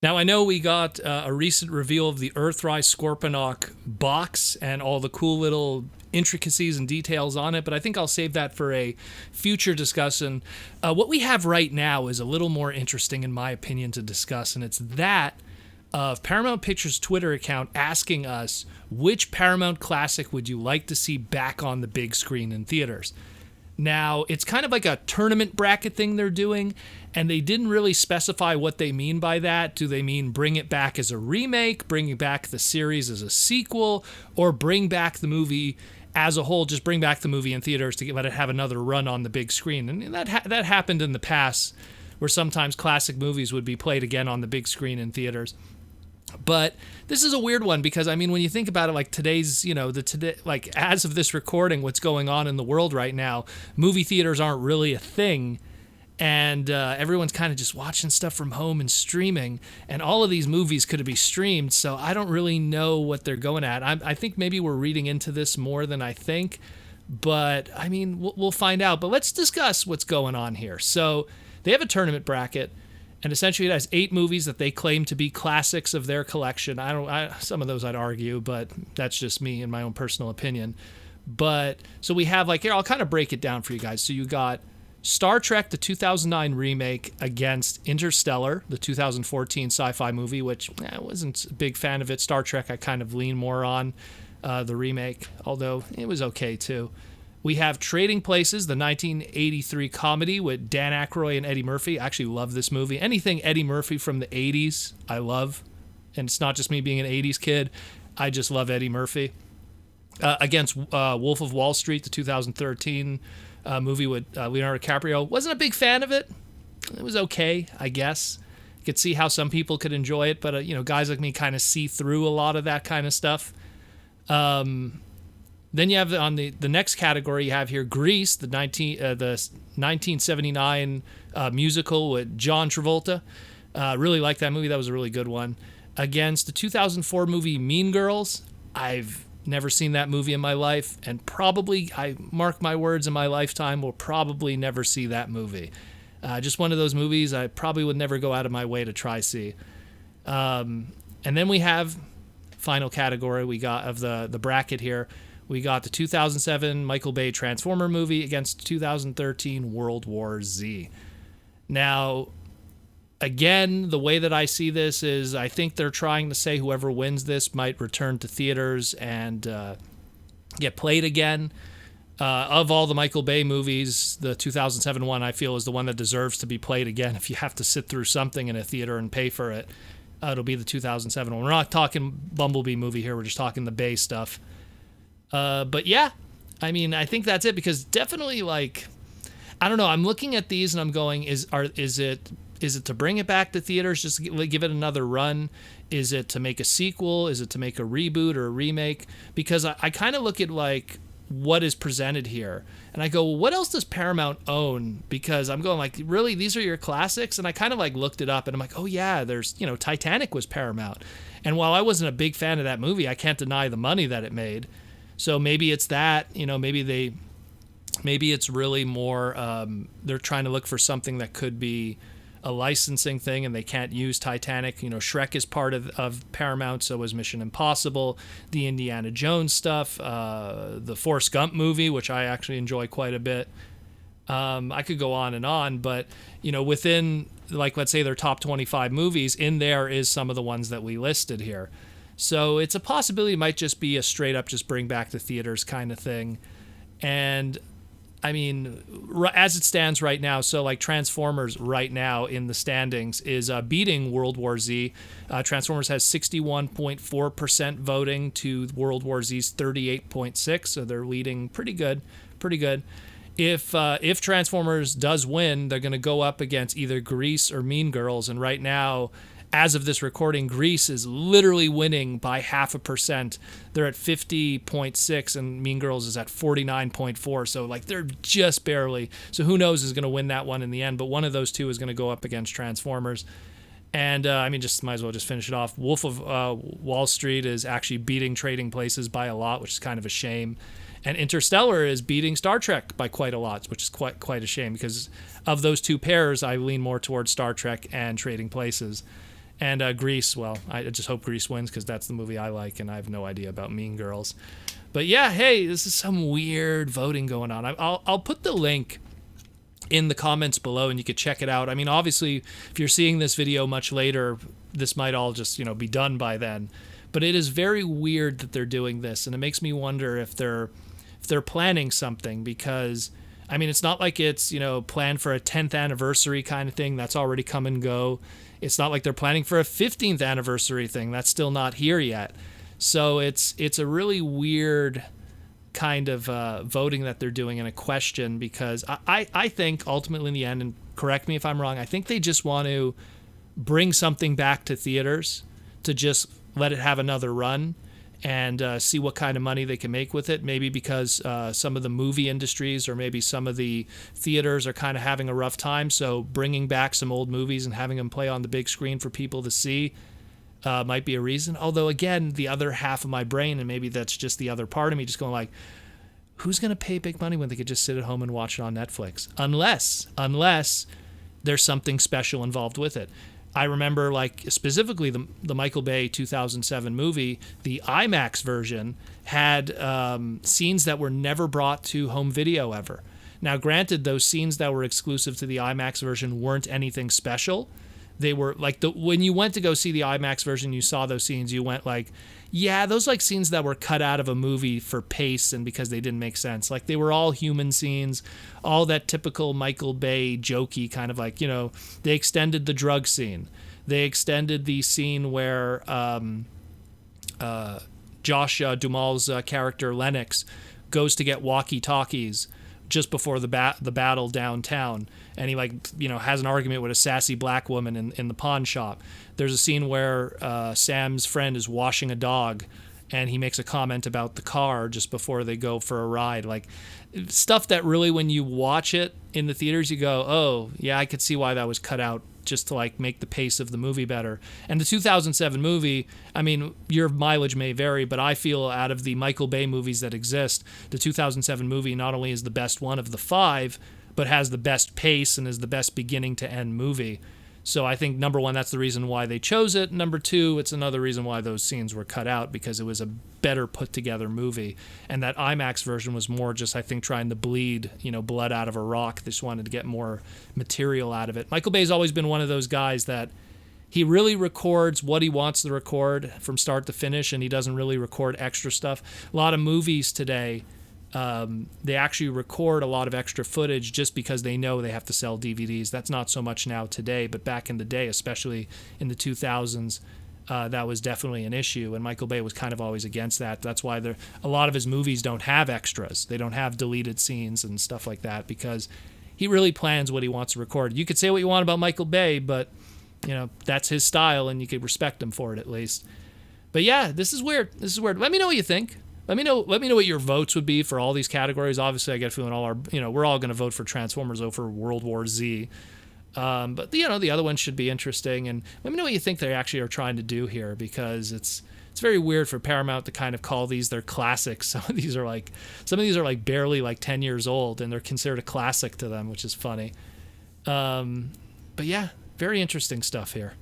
Now, I know we got a recent reveal of the Earthrise Scorponok box and all the cool little intricacies and details on it, but I think I'll save that for a future discussion. What we have right now is a little more interesting, in my opinion, to discuss, and it's that of Paramount Pictures' Twitter account asking us, which Paramount classic would you like to see back on the big screen in theaters? Now, it's kind of like a tournament bracket thing they're doing, and they didn't really specify what they mean by that. Do they mean bring it back as a remake, bring back the series as a sequel, or bring back the movie as a whole, just bring back the movie in theaters to let it have another run on the big screen? And that happened in the past, where sometimes classic movies would be played again on the big screen in theaters. But this is a weird one because, I mean, when you think about it, like today's, like as of this recording, what's going on in the world right now, movie theaters aren't really a thing. And everyone's kind of just watching stuff from home and streaming. And all of these movies could be streamed. So I don't really know what they're going at. I think maybe we're reading into this more than I think. But, I mean, we'll find out. But let's discuss what's going on here. So they have a tournament bracket. And essentially it has 8 movies that they claim to be classics of their collection. Some of those I'd argue, but that's just me and my own personal opinion. But so we have here, I'll kind of break it down for you guys. So you got Star Trek, the 2009 remake, against Interstellar, the 2014 sci-fi movie, which I wasn't a big fan of it. Star Trek, I kind of lean more on the remake, although it was okay too. We have Trading Places, the 1983 comedy with Dan Aykroyd and Eddie Murphy. I actually love this movie. Anything Eddie Murphy from the 80s, I love. And it's not just me being an 80s kid. I just love Eddie Murphy. Against Wolf of Wall Street, the 2013 movie with Leonardo DiCaprio. Wasn't a big fan of it. It was okay, I guess. You could see how some people could enjoy it, but guys like me kind of see through a lot of that kind of stuff. Then you have on the next category, you have here Grease, the 1979 musical with John Travolta. Really like that movie. That was a really good one. Against the 2004 movie Mean Girls. I've never seen that movie in my life, and probably, I mark my words, in my lifetime will probably never see that movie. Just one of those movies I probably would never go out of my way to try see. And then we have final category we got of the bracket here. We got the 2007 Michael Bay Transformer movie against 2013 World War Z. Now, again, the way that I see this is I think they're trying to say whoever wins this might return to theaters and get played again. Of all the Michael Bay movies, the 2007 one I feel is the one that deserves to be played again. If you have to sit through something in a theater and pay for it, it'll be the 2007 one. We're not talking Bumblebee movie here. We're just talking the Bay stuff. But yeah, I mean, I think that's it because definitely I don't know. I'm looking at these and I'm going, is it to bring it back to theaters, just to give it another run? Is it to make a sequel? Is it to make a reboot or a remake? Because I kind of look at what is presented here and I go, well, what else does Paramount own? Because I'm going really, these are your classics? And I kind of looked it up and I'm like, oh yeah, there's, Titanic was Paramount. And while I wasn't a big fan of that movie, I can't deny the money that it made. So maybe it's that, maybe it's really more, they're trying to look for something that could be a licensing thing and they can't use Titanic. Shrek is part of Paramount, so is Mission Impossible, the Indiana Jones stuff, the Forrest Gump movie, which I actually enjoy quite a bit. I could go on, but, within, let's say their top 25 movies, in there is some of the ones that we listed here. So it's a possibility it might just be a straight up just bring back to theaters kind of thing. And I mean, as it stands right now, so Transformers right now in the standings is beating World War Z. Transformers has 61.4% voting to World War Z's 38.6%, so they're leading pretty good. If Transformers does win, they're going to go up against either Grease or Mean Girls, and right now, as of this recording, Grease is literally winning by 0.5%. They're at 50.6 and Mean Girls is at 49.4. So they're just barely. So who knows who's going to win that one in the end. But one of those two is going to go up against Transformers. And just might as well just finish it off. Wolf of Wall Street is actually beating Trading Places by a lot, which is kind of a shame. And Interstellar is beating Star Trek by quite a lot, which is quite a shame because of those two pairs, I lean more towards Star Trek and Trading Places. And Grease, well, I just hope Grease wins because that's the movie I like, and I have no idea about Mean Girls. But yeah, hey, this is some weird voting going on. I'll put the link in the comments below, and you could check it out. I mean, obviously, if you're seeing this video much later, this might all just, be done by then. But it is very weird that they're doing this, and it makes me wonder if they're planning something, because I mean, it's not like it's, planned for a 10th anniversary kind of thing. That's already come and go. It's not like they're planning for a 15th anniversary thing. That's still not here yet. So it's a really weird kind of voting that they're doing in a question, because I think ultimately in the end, and correct me if I'm wrong, I think they just want to bring something back to theaters to just let it have another run and see what kind of money they can make with it. Maybe because some of the movie industries or maybe some of the theaters are kind of having a rough time. So bringing back some old movies and having them play on the big screen for people to see might be a reason. Although, again, the other half of my brain, and maybe that's just the other part of me, just going like, who's going to pay big money when they could just sit at home and watch it on Netflix? Unless there's something special involved with it. I remember, like, specifically the Michael Bay 2007 movie, the IMAX version had scenes that were never brought to home video ever. Now, granted, those scenes that were exclusive to the IMAX version weren't anything special. They were like, when you went to go see the IMAX version, you saw those scenes, you went like, yeah, those like scenes that were cut out of a movie for pace and because they didn't make sense. Like, they were all human scenes, all that typical Michael Bay jokey kind of like, they extended the drug scene. They extended the scene where Josh Duhamel's character Lennox goes to get walkie-talkies just before the battle downtown, and he has an argument with a sassy black woman in the pawn shop. There's a scene where Sam's friend is washing a dog, and he makes a comment about the car just before they go for a ride. Like, stuff that really, when you watch it in the theaters, you go, oh yeah, I could see why that was cut out, just to like make the pace of the movie better. And the 2007 movie, I mean, your mileage may vary, but I feel out of the Michael Bay movies that exist, the 2007 movie not only is the best one of the 5, but has the best pace and is the best beginning to end movie. So I think, number one, that's the reason why they chose it. Number two, it's another reason why those scenes were cut out, because it was a better put together movie. And that IMAX version was more just, I think, trying to bleed, blood out of a rock. They just wanted to get more material out of it. Michael Bay's always been one of those guys that he really records what he wants to record from start to finish, and he doesn't really record extra stuff. A lot of movies today, they actually record a lot of extra footage just because they know they have to sell DVDs. That's not so much now today, but back in the day, especially in the 2000s, that was definitely an issue, and Michael Bay was kind of always against that. That's why a lot of his movies don't have extras. They don't have deleted scenes and stuff like that, because he really plans what he wants to record. You could say what you want about Michael Bay, but that's his style, and you could respect him for it at least. But yeah, this is weird. Let me know what you think. Let me know what your votes would be for all these categories. Obviously, I get a feeling we're all going to vote for Transformers over World War Z. But the other ones should be interesting, and let me know what you think they actually are trying to do here, because it's very weird for Paramount to kind of call these their classics. Some of these are like barely like 10 years old, and they're considered a classic to them, which is funny. But yeah, very interesting stuff here.